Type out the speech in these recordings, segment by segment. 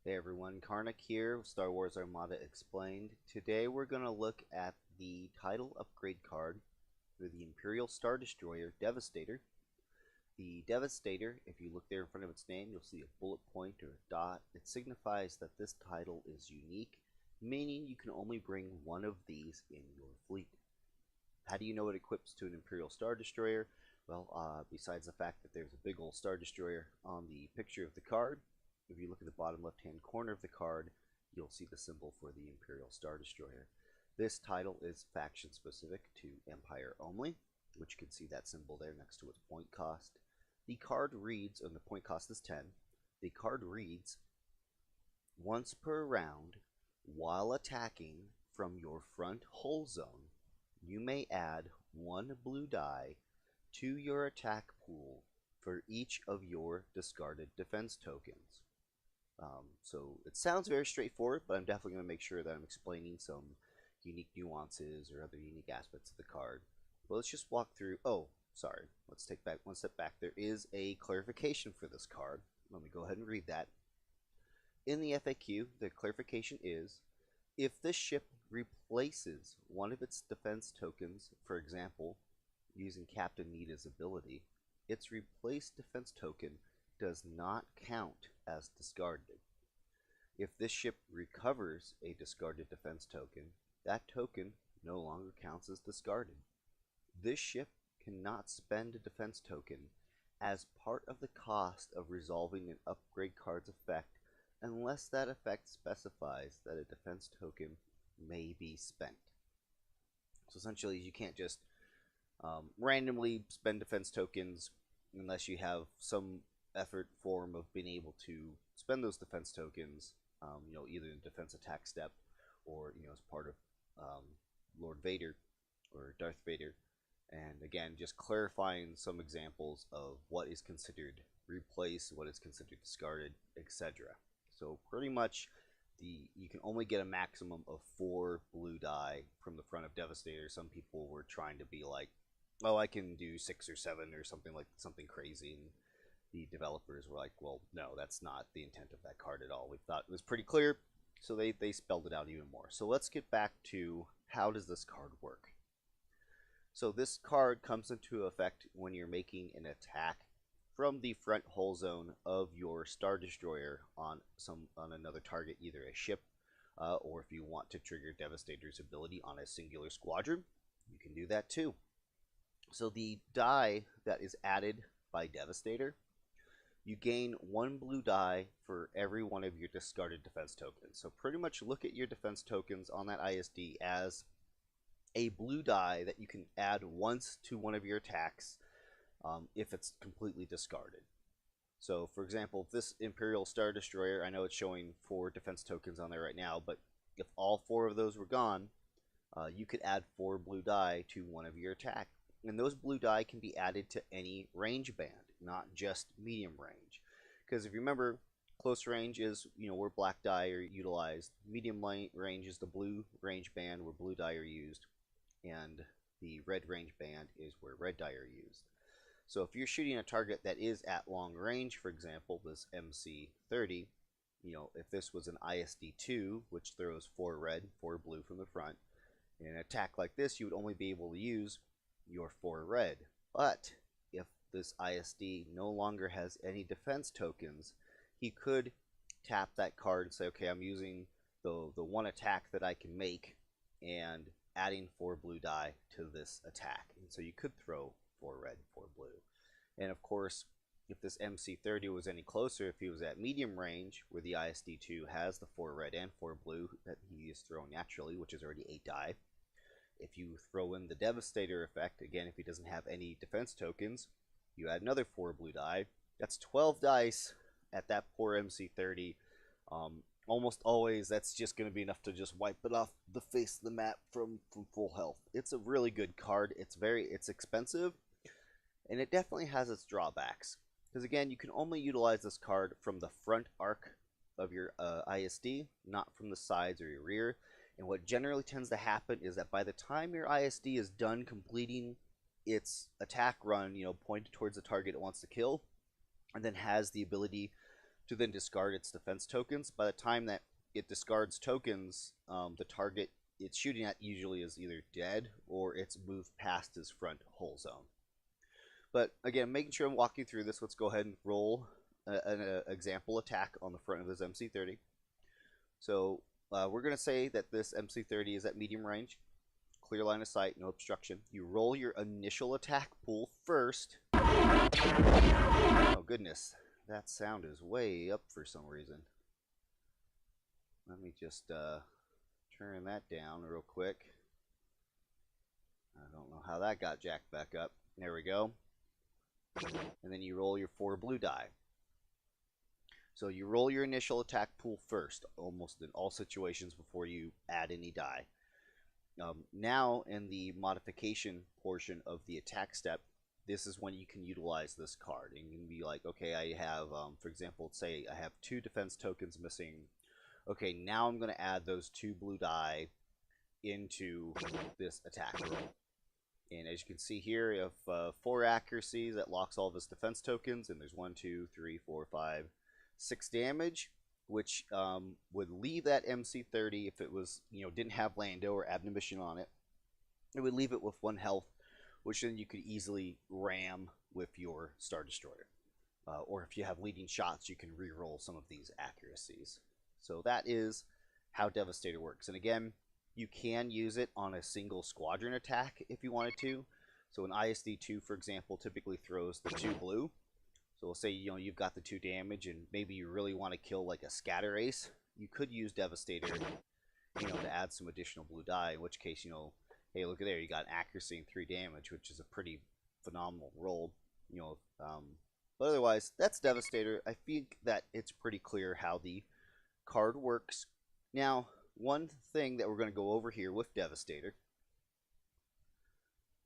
Hey everyone, Karnak here, Star Wars Armada Explained. Today we're going to look at the title upgrade card for the Imperial Star Destroyer Devastator. The Devastator, if you look there in front of its name, you'll see a bullet point or a dot. It signifies that this title is unique, meaning you can only bring one of these in your fleet. How do you know it equips to an Imperial Star Destroyer? Well, besides the fact that there's a big old Star Destroyer on the picture of the card, if you look at the bottom left-hand corner of the card, you'll see the symbol for the Imperial Star Destroyer. This title is faction-specific to Empire only, which you can see that symbol there next to its point cost. The card reads, and the point cost is 10, the card reads, once per round, while attacking from your front hull zone, you may add one blue die to your attack pool for each of your discarded defense tokens. So it sounds very straightforward, but I'm definitely going to make sure that I'm explaining some unique nuances or other unique aspects of the card. But let's just walk through. Oh, sorry. Let's take back one step back. There is a clarification for this card. Let me go ahead and read that. In the FAQ, the clarification is, if this ship replaces one of its defense tokens, for example, using Captain Nita's ability, its replaced defense token does not count as discarded. If this ship recovers a discarded defense token, that token no longer counts as discarded. This ship cannot spend a defense token as part of the cost of resolving an upgrade card's effect unless that effect specifies that a defense token may be spent. So essentially, you can't just randomly spend defense tokens unless you have some form of being able to spend those defense tokens, either in defense attack step or, as part of Lord Vader or Darth Vader. And again, just clarifying some examples of what is considered replaced, what is considered discarded, etc. So pretty much you can only get a maximum of 4 blue die from the front of Devastator. Some people were trying to be like, oh, I can do 6 or 7 or something crazy, and the developers were like, well, no, that's not the intent of that card at all. We thought it was pretty clear, so they spelled it out even more. So let's get back to how does this card work. So this card comes into effect when you're making an attack from the front hull zone of your Star Destroyer on another target, either a ship or if you want to trigger Devastator's ability on a singular squadron, you can do that too. So the die that is added by Devastator, you gain 1 blue die for every one of your discarded defense tokens. So pretty much look at your defense tokens on that ISD as a blue die that you can add once to one of your attacks if it's completely discarded. So for example, if this Imperial Star Destroyer, I know it's showing 4 defense tokens on there right now, but if all 4 of those were gone, you could add 4 blue die to one of your attacks. And those blue die can be added to any range band, not just medium range. Because if you remember, close range is, where black die are utilized. Medium range is the blue range band where blue die are used. And the red range band is where red die are used. So if you're shooting a target that is at long range, for example, this MC-30, if this was an ISD-2, which throws 4 red, 4 blue from the front, in an attack like this, you would only be able to use your 4 red. But if this ISD no longer has any defense tokens, he could tap that card and say, okay, I'm using the one attack that I can make and adding 4 blue die to this attack. And so you could throw 4 red, 4 blue. And of course, if this MC-30 was any closer, if he was at medium range where the ISD-2 has the 4 red and 4 blue that he is throwing naturally, which is already 8 die, if you throw in the Devastator effect, again, if he doesn't have any defense tokens, you add another 4 blue die. That's 12 dice at that poor MC-30. Almost always, that's just going to be enough to just wipe it off the face of the map from full health. It's a really good card. It's expensive, and it definitely has its drawbacks. Because again, you can only utilize this card from the front arc of your ISD, not from the sides or your rear. And what generally tends to happen is that by the time your ISD is done completing its attack run, pointed towards the target it wants to kill, and then has the ability to then discard its defense tokens. By the time that it discards tokens, the target it's shooting at usually is either dead or it's moved past his front hull zone. But again, making sure I'm walking through this, let's go ahead and roll an example attack on the front of this MC30. So we're going to say that this MC30 is at medium range, clear line of sight, no obstruction. You roll your initial attack pool first. Oh goodness, that sound is way up for some reason. Let me just turn that down real quick. I don't know how that got jacked back up. There we go. And then you roll your 4 blue die. So you roll your initial attack pool first, almost in all situations before you add any die. Now in the modification portion of the attack step, this is when you can utilize this card. And you can be like, okay, I have, for example, say I have 2 defense tokens missing. Okay, now I'm going to add those 2 blue die into this attack roll. And as you can see here, you have 4 accuracies that locks all of his defense tokens, and there's 1, 2, 3, 4, 5, 6 damage, which would leave that MC30 if it was, didn't have Lando or Admonition on it. It would leave it with 1 health, which then you could easily ram with your Star Destroyer. Or if you have leading shots, you can re-roll some of these accuracies. So that is how Devastator works. And again, you can use it on a single squadron attack if you wanted to. So an ISD-2, for example, typically throws the 2 blue. So we'll say, you've got the 2 damage and maybe you really want to kill like a scatter ace. You could use Devastator, to add some additional blue die, in which case, hey, look at there, you got accuracy and 3 damage, which is a pretty phenomenal roll. But otherwise, that's Devastator. I think that it's pretty clear how the card works. Now, one thing that we're going to go over here with Devastator.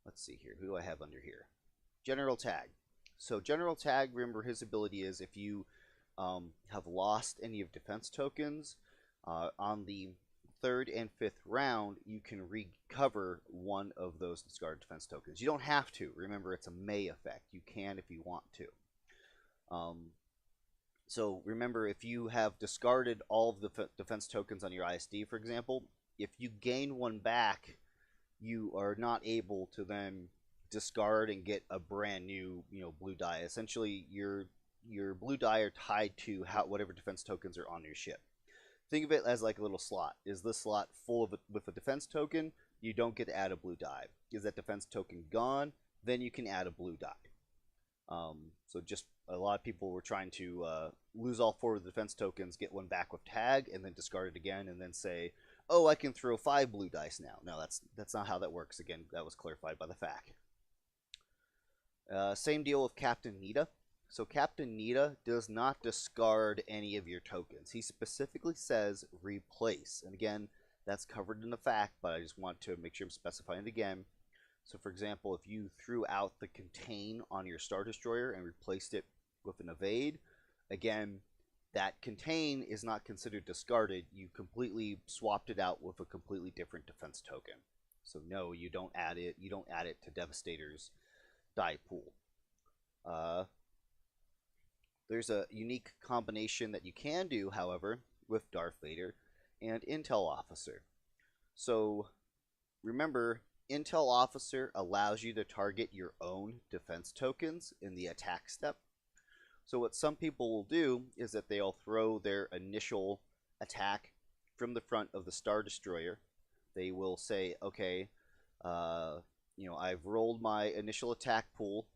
Let's see here. Who do I have under here? General Tag. So General Tag, remember his ability is if you have lost any of defense tokens on the 3rd and 5th round, you can recover 1 of those discarded defense tokens. You don't have to. Remember, it's a may effect. You can if you want to. So remember, if you have discarded all of the defense tokens on your ISD, for example, if you gain 1 back, you are not able to then discard and get a brand new, blue die. Essentially, your blue die are tied to whatever defense tokens are on your ship. Think of it as like a little slot. Is this slot full with a defense token? You don't get to add a blue die. Is that defense token gone? Then you can add a blue die. So just a lot of people were trying to lose all 4 of the defense tokens, get 1 back with tag, and then discard it again, and then say, oh, I can throw 5 blue dice now. No, that's not how that works. Again, that was clarified by the FAQ. Same deal with Captain Nita. So Captain Nita does not discard any of your tokens. He specifically says replace. And again, that's covered in the FAQ, but I just want to make sure I'm specifying it again. So for example, if you threw out the contain on your Star Destroyer and replaced it with an evade, again, that contain is not considered discarded. You completely swapped it out with a completely different defense token. So no, you don't add it. You don't add it to Devastator's die pool. There's a unique combination that you can do, however, with Darth Vader and Intel Officer. So remember, Intel Officer allows you to target your own defense tokens in the attack step. So what some people will do is that they'll throw their initial attack from the front of the Star Destroyer. They will say, okay, I've rolled my initial attack pool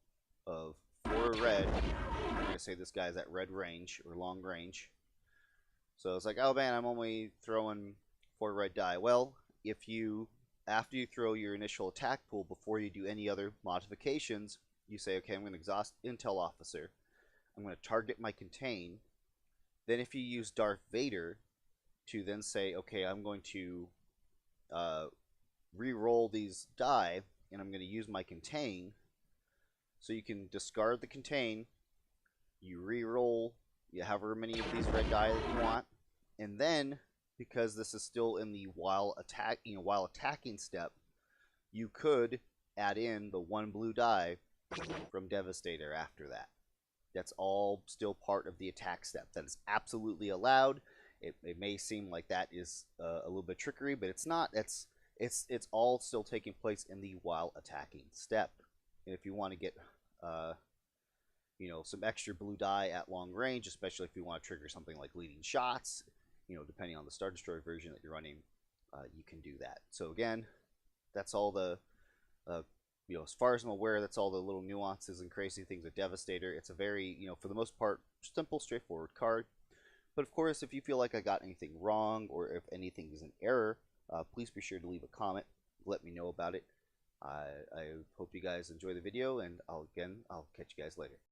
of 4 red. I'm going to say this guy's at red range or long range. So it's like, oh man, I'm only throwing 4 red die. Well, after you throw your initial attack pool, before you do any other modifications, you say, okay, I'm going to exhaust Intel Officer. I'm going to target my contain. Then if you use Darth Vader to then say, okay, I'm going to re-roll these die, and I'm going to use my contain. So you can discard the contain, you re-roll, you however many of these red die that you want, and then because this is still in the while attacking step, you could add in the 1 blue die from Devastator after that. That's all still part of the attack step. That is absolutely allowed. It may seem like that is a little bit trickery, but it's not. It's all still taking place in the while attacking step. And if you want to get some extra blue die at long range, especially if you want to trigger something like leading shots, depending on the Star Destroyer version that you're running, you can do that. So again, that's all the as far as I'm aware, that's all the little nuances and crazy things with Devastator. It's a very, for the most part, simple, straightforward card. But of course, if you feel like I got anything wrong or if anything is an error, please be sure to leave a comment. Let me know about it. I hope you guys enjoy the video, and I'll catch you guys later.